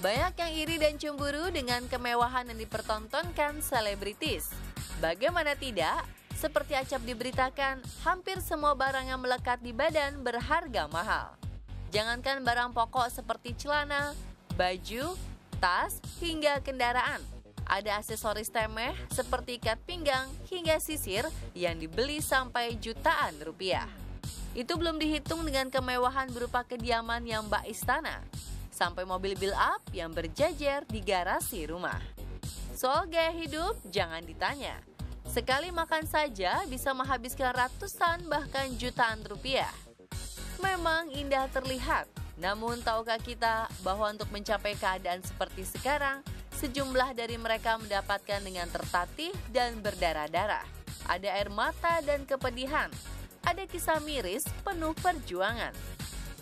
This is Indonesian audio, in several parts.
Banyak yang iri dan cemburu dengan kemewahan yang dipertontonkan selebritis. Bagaimana tidak? Seperti acap diberitakan, hampir semua barang yang melekat di badan berharga mahal. Jangankan barang pokok seperti celana, baju, tas, hingga kendaraan. Ada aksesoris temeh seperti ikat pinggang hingga sisir yang dibeli sampai jutaan rupiah. Itu belum dihitung dengan kemewahan berupa kediaman yang bak istana, sampai mobil build up yang berjajar di garasi rumah. Soal gaya hidup, jangan ditanya. Sekali makan saja bisa menghabiskan ratusan bahkan jutaan rupiah. Memang indah terlihat, namun tahukah kita bahwa untuk mencapai keadaan seperti sekarang, sejumlah dari mereka mendapatkan dengan tertatih dan berdarah-darah. Ada air mata dan kepedihan, ada kisah miris penuh perjuangan.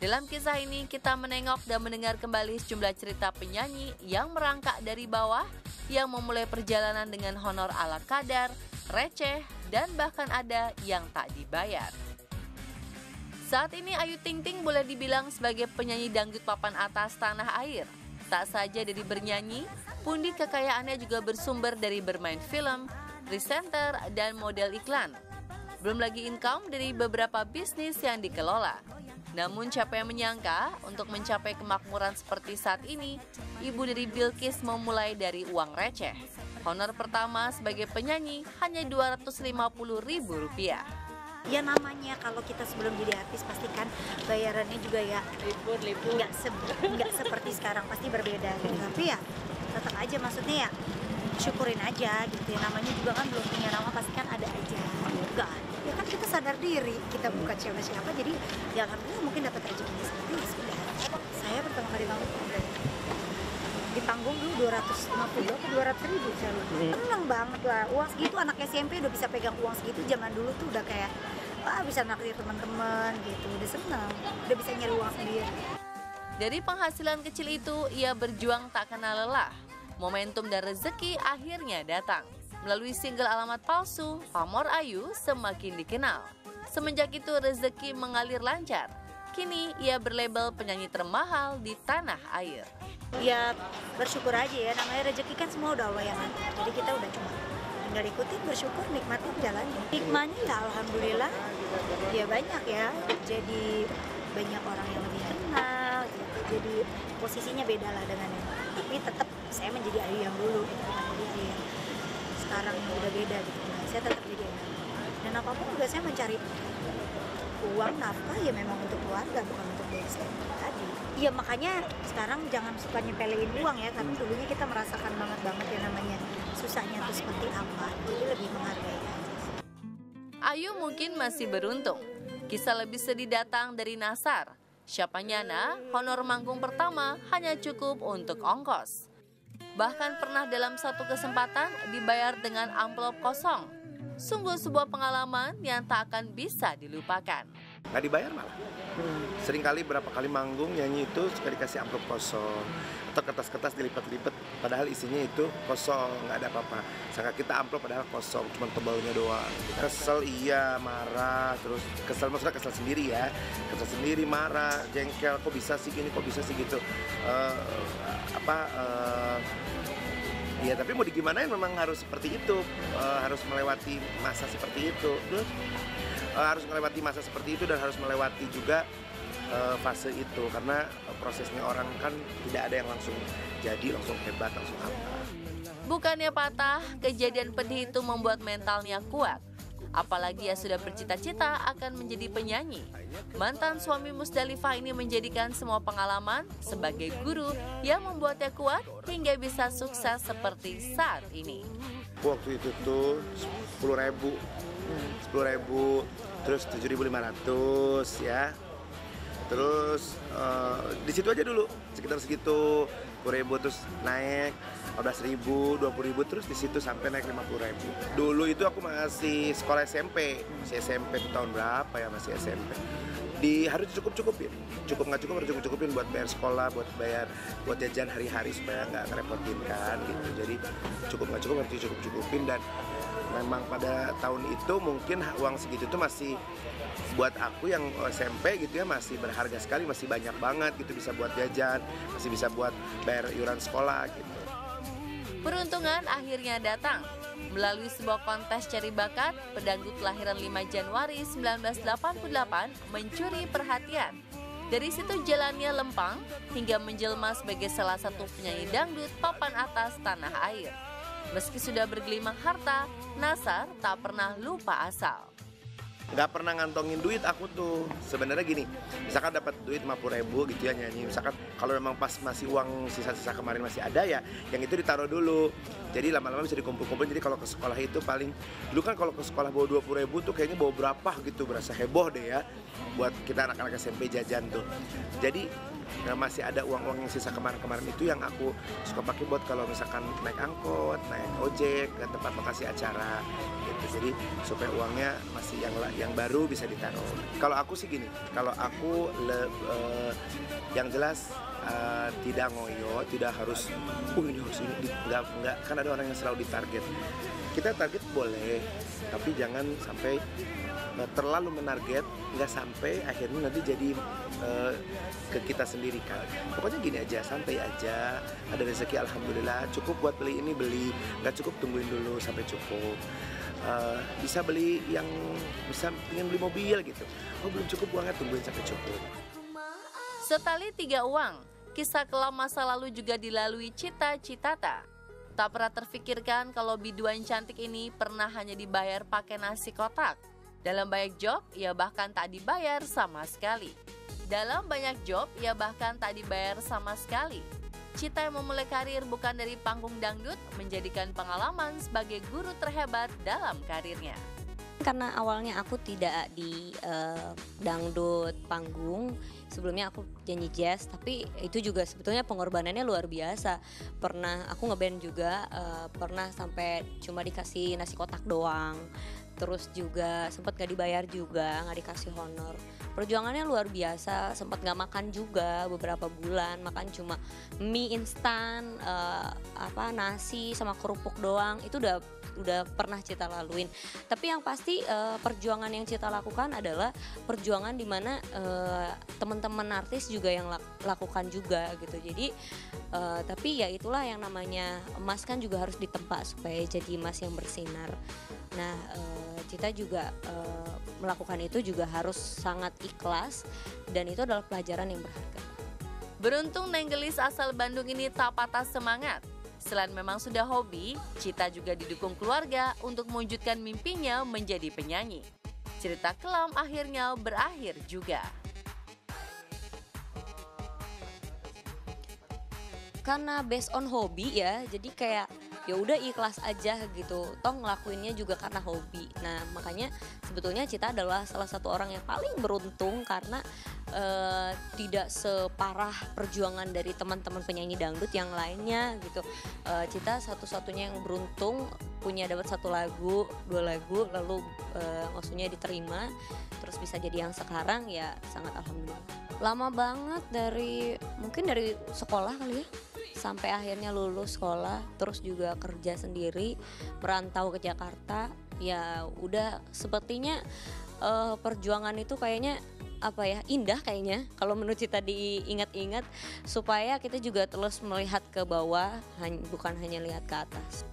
Dalam kisah ini kita menengok dan mendengar kembali sejumlah cerita penyanyi yang merangkak dari bawah, yang memulai perjalanan dengan honor ala kadar, receh, dan bahkan ada yang tak dibayar. Saat ini Ayu Ting Ting boleh dibilang sebagai penyanyi dangdut papan atas tanah air. Tak saja dari bernyanyi, pundi kekayaannya juga bersumber dari bermain film, presenter, dan model iklan. Belum lagi income dari beberapa bisnis yang dikelola. Namun siapa yang menyangka untuk mencapai kemakmuran seperti saat ini, ibu dari Bilqis memulai dari uang receh. Honor pertama sebagai penyanyi hanya Rp250.000. Ya namanya kalau kita sebelum jadi artis pastikan bayarannya juga ya nggak seperti sekarang, pasti berbeda gitu. Tapi ya tetap aja maksudnya ya syukurin aja gitu ya, namanya juga kan belum punya nama, pasti kan ada aja juga. Ya kan kita sadar diri, kita bukan siapa-siapa, jadi ya alhamdulillah mungkin dapat rezekinya seperti itu. Sudah. Saya pertama kali bangun di panggung dulu 250 atau 200 ribu saya lupa. Seneng banget lah, uang segitu anak SMP udah bisa pegang uang segitu, zaman dulu tuh udah kayak wah bisa naksir teman-teman gitu, udah seneng, udah bisa nyari uang sendiri. Dari penghasilan kecil itu ia berjuang tak kenal lelah. Momentum dan rezeki akhirnya datang. Melalui single Alamat Palsu, pamor Ayu semakin dikenal. Semenjak itu rezeki mengalir lancar. Kini ia berlabel penyanyi termahal di tanah air. Ya bersyukur aja ya, namanya rezeki kan semua udah Allah yang ngatur. Jadi kita udah cuma tinggal ikutin, bersyukur, nikmatin jalannya. Hikmahnya ya alhamdulillah ya banyak ya. Jadi banyak orang yang lebih kenal gitu. Jadi posisinya beda lah dengan yang lain. Tapi tetap saya menjadi Ayu yang dulu gitu, bukan jadi Ayu yang sekarang yang udah beda gitu. Nah, saya tetap jadi Ayu. Dan apapun juga saya mencari uang nafkah ya memang untuk keluarga, bukan untuk diri saya tadi. Ya makanya sekarang jangan suka nyepelein uang ya, karena dulunya kita merasakan banget ya namanya susahnya itu seperti apa. Jadi lebih menghargai aja. Ayu mungkin masih beruntung. Kisah lebih sedih datang dari Nasar. Siapa nyana, honor manggung pertama hanya cukup untuk ongkos. Bahkan pernah dalam satu kesempatan dibayar dengan amplop kosong. Sungguh sebuah pengalaman yang tak akan bisa dilupakan. Nggak dibayar malah. Sering kali berapa kali manggung nyanyi itu suka dikasih amplop kosong atau kertas-kertas dilipat-lipat padahal isinya itu kosong, nggak ada apa-apa. Sangka kita amplop padahal kosong, cuma tebalnya doang. Kesel iya, marah, terus kesel, maksudnya kesel sendiri ya, kesel sendiri, marah, jengkel, kok bisa sih gini, kok bisa sih gitu. Ya tapi mau digimanain memang harus seperti itu, harus melewati masa seperti itu. Harus melewati masa seperti itu dan harus melewati juga fase itu, karena prosesnya orang kan tidak ada yang langsung jadi, langsung hebat, langsung apa. Bukannya patah, kejadian pedih itu membuat mentalnya kuat. Apalagi ia sudah bercita-cita akan menjadi penyanyi. Mantan suami Musdalifah ini menjadikan semua pengalaman sebagai guru yang membuatnya kuat hingga bisa sukses seperti saat ini. Waktu itu tuh 10.000, terus 7.500 ya. Terus di situ aja dulu, sekitar segitu, 10.000 terus naik 15.000, 20.000 terus di situ sampai naik 50.000. Dulu itu aku masih sekolah SMP, masih SMP itu tahun berapa ya, masih SMP. Harus cukup-cukupin, cukup nggak cukup harus cukup-cukupin buat bayar sekolah, buat jajan hari-hari supaya nggak ngerepotin kan gitu. Jadi cukup nggak cukup harus cukup-cukupin dan memang pada tahun itu mungkin uang segitu tuh masih buat aku yang SMP gitu ya masih berharga sekali, masih banyak banget gitu, bisa buat jajan, masih bisa buat bayar iuran sekolah gitu. Peruntungan akhirnya datang. Melalui sebuah kontes cari bakat, pedangdut kelahiran 5 Januari 1988 mencuri perhatian. Dari situ jalannya lempang hingga menjelma sebagai salah satu penyanyi dangdut papan atas tanah air. Meski sudah bergelimang harta, Nasar tak pernah lupa asal. Nggak pernah ngantongin duit aku tuh. Sebenarnya gini, misalkan dapat duit 50.000 gitu ya nyanyi. Misalkan kalau memang pas masih uang sisa-sisa kemarin masih ada ya, yang itu ditaruh dulu. Jadi lama-lama bisa dikumpul-kumpul. Jadi kalau ke sekolah itu paling, dulu kan kalau ke sekolah bawa 20.000 tuh kayaknya bawa berapa gitu, berasa heboh deh ya. Buat kita anak-anak SMP jajan tuh. Jadi masih ada uang-uang yang sisa kemarin-kemarin itu yang aku suka pakai buat kalau misalkan naik angkot, naik ojek ke tempat lokasi acara gitu. Jadi supaya uangnya masih yang baru bisa ditaruh. Kalau aku sih gini, kalau aku yang jelas tidak ngoyo, tidak harus ini harus ini, enggak kan ada orang yang selalu ditarget. Kita target boleh, tapi jangan sampai terlalu menarget, nggak sampai akhirnya nanti jadi ke kita sendiri kan. Pokoknya gini aja, santai aja, ada rezeki alhamdulillah, cukup buat beli ini beli, nggak cukup tungguin dulu sampai cukup. Bisa beli yang bisa ingin beli mobil gitu, oh belum cukup uangnya, tungguin sampai cukup. Setali 3 uang, kisah kelam masa lalu juga dilalui Cita Citata. Tak pernah terfikirkan kalau biduan cantik ini pernah hanya dibayar pakai nasi kotak. Dalam banyak job, ia bahkan tak dibayar sama sekali. Cita yang memulai karir bukan dari panggung dangdut, menjadikan pengalaman sebagai guru terhebat dalam karirnya. Karena awalnya aku tidak di dangdut panggung, sebelumnya aku nyanyi jazz, tapi itu juga sebetulnya pengorbanannya luar biasa. Pernah aku ngeband juga, pernah sampai cuma dikasih nasi kotak doang. Terus juga sempat gak dibayar juga, gak dikasih honor. Perjuangannya luar biasa, sempat gak makan juga beberapa bulan, makan cuma mie instan, nasi sama kerupuk doang. Itu udah pernah Cita laluin. Tapi yang pasti perjuangan yang Cita lakukan adalah perjuangan dimana teman-teman artis juga yang lakukan juga gitu. Jadi tapi ya itulah yang namanya emas kan juga harus ditempa supaya jadi emas yang bersinar. Nah Cita juga melakukan itu juga harus sangat ikhlas, dan itu adalah pelajaran yang berharga. Beruntung Nenggelis asal Bandung ini tak patah semangat. Selain memang sudah hobi, Cita juga didukung keluarga untuk mewujudkan mimpinya menjadi penyanyi. Cerita kelam akhirnya berakhir juga. Karena based on hobi ya, jadi kayak ya udah ikhlas aja gitu. Toh ngelakuinnya juga karena hobi. Nah makanya sebetulnya Cita adalah salah satu orang yang paling beruntung karena tidak separah perjuangan dari teman-teman penyanyi dangdut yang lainnya gitu. Cita satu-satunya yang beruntung punya dapat 1 lagu, 2 lagu, lalu maksudnya diterima, terus bisa jadi yang sekarang, ya sangat alhamdulillah. Lama banget mungkin dari sekolah kali ya, sampai akhirnya lulus sekolah, terus juga kerja sendiri, merantau ke Jakarta. Ya udah sepertinya perjuangan itu kayaknya indah kayaknya kalau menurut Cita diingat-ingat, supaya kita juga terus melihat ke bawah, bukan hanya lihat ke atas.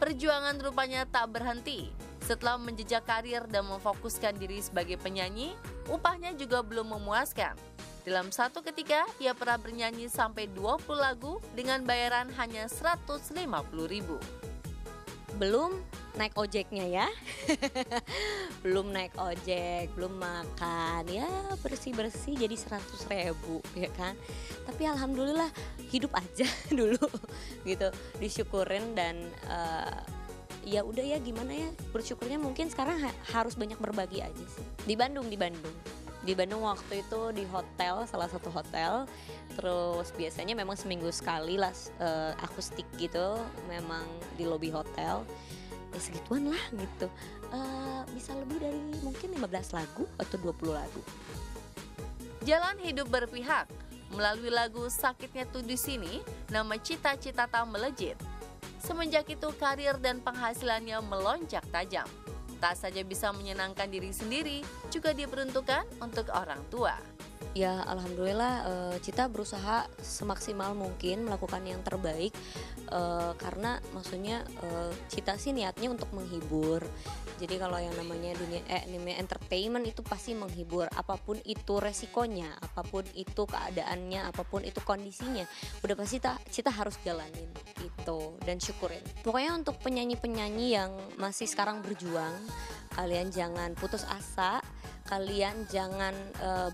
Perjuangan rupanya tak berhenti. Setelah menjejak karir dan memfokuskan diri sebagai penyanyi, upahnya juga belum memuaskan. Dalam satu ketika, ia pernah bernyanyi sampai 20 lagu dengan bayaran hanya 150.000. Belum naik ojeknya ya. Belum naik ojek, belum makan, ya bersih-bersih jadi 100.000 ya kan. Tapi alhamdulillah hidup aja dulu gitu, disyukurin. Dan ya udah ya, gimana ya, bersyukurnya mungkin sekarang harus banyak berbagi aja sih. Di Bandung waktu itu di hotel, salah satu hotel. Terus biasanya memang seminggu sekali lah akustik gitu, memang di lobi hotel. Ya segituan lah gitu, bisa lebih dari mungkin 15 lagu atau 20 lagu. Jalan hidup berpihak. Melalui lagu Sakitnya Tuh di Sini, nama Cita Citata melejit. Semenjak itu karir dan penghasilannya melonjak tajam. Tak saja bisa menyenangkan diri sendiri, juga diperuntukkan untuk orang tua. Ya alhamdulillah Cita berusaha semaksimal mungkin melakukan yang terbaik, karena maksudnya Cita sih niatnya untuk menghibur. Jadi kalau yang namanya dunia entertainment itu pasti menghibur, apapun itu resikonya, apapun itu keadaannya, apapun itu kondisinya, udah pasti Cita harus jalanin gitu dan syukurin. Pokoknya untuk penyanyi-penyanyi yang masih sekarang berjuang, kalian jangan putus asa. Kalian jangan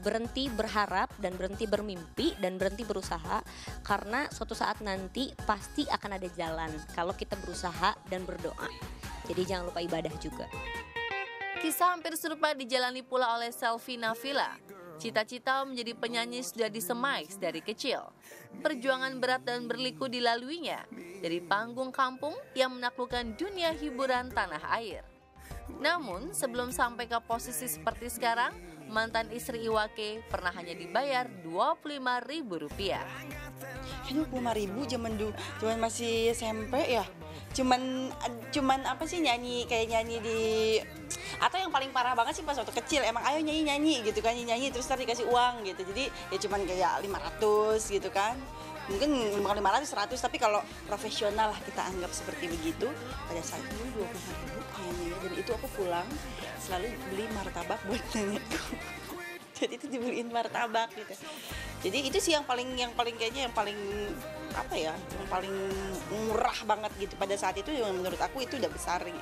berhenti berharap dan berhenti bermimpi dan berhenti berusaha, karena suatu saat nanti pasti akan ada jalan kalau kita berusaha dan berdoa. Jadi jangan lupa ibadah juga. Kisah hampir serupa dijalani pula oleh Selvi Nafila. Cita-cita menjadi penyanyi sudah disemai dari kecil. Perjuangan berat dan berliku dilaluinya dari panggung kampung yang menaklukkan dunia hiburan tanah air. Namun, sebelum sampai ke posisi seperti sekarang, mantan istri Iwake pernah hanya dibayar Rp25.000. 25.000 zaman masih SMP ya. Cuman apa sih, nyanyi di, atau yang paling parah banget sih pas waktu kecil emang ayo nyanyi gitu kan, nyanyi terus tadi dikasih uang gitu. Jadi ya cuman kayak 500 gitu kan. Mungkin bukan 500, 100, tapi kalau profesional lah kita anggap seperti begitu. Pada saat itu 25.000 kayaknya, dan itu aku pulang selalu beli martabak buat nenekku. Jadi itu dibeliin martabak gitu. Jadi itu sih yang paling kayaknya yang paling apa ya, yang paling murah banget gitu pada saat itu, yang menurut aku itu udah besar gitu.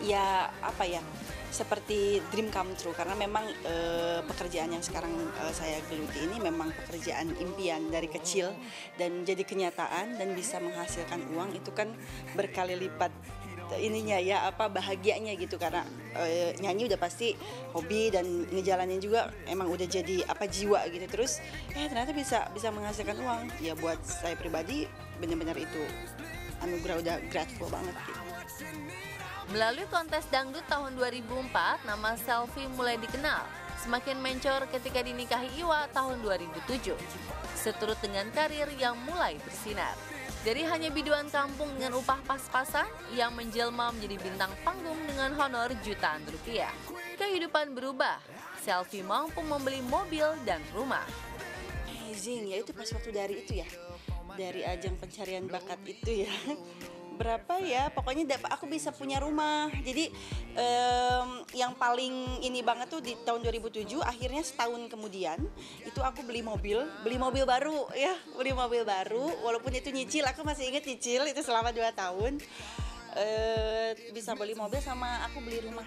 Ya apa ya, seperti dream come true, karena memang pekerjaan yang sekarang saya geluti ini memang pekerjaan impian dari kecil dan jadi kenyataan dan bisa menghasilkan uang, itu kan berkali lipat ininya ya, apa bahagianya gitu, karena nyanyi udah pasti hobi dan ngejalanin juga emang udah jadi apa jiwa gitu. Terus ternyata bisa menghasilkan uang ya, buat saya pribadi benar-benar itu anugerah, udah grateful banget gitu. Melalui kontes dangdut tahun 2004, nama Selvi mulai dikenal. Semakin mencor ketika dinikahi Iwa tahun 2007. Seturut dengan karir yang mulai bersinar. Dari hanya biduan kampung dengan upah pas-pasan, yang menjelma menjadi bintang panggung dengan honor jutaan rupiah. Kehidupan berubah, Selvi mampu membeli mobil dan rumah. Amazing ya, itu pas waktu dari ajang pencarian bakat itu ya. Berapa ya, pokoknya aku bisa punya rumah. Jadi yang paling ini banget tuh di tahun 2007, akhirnya setahun kemudian itu aku beli mobil baru ya, walaupun itu nyicil, aku masih inget nyicil itu selama 2 tahun. Bisa beli mobil sama aku beli rumah.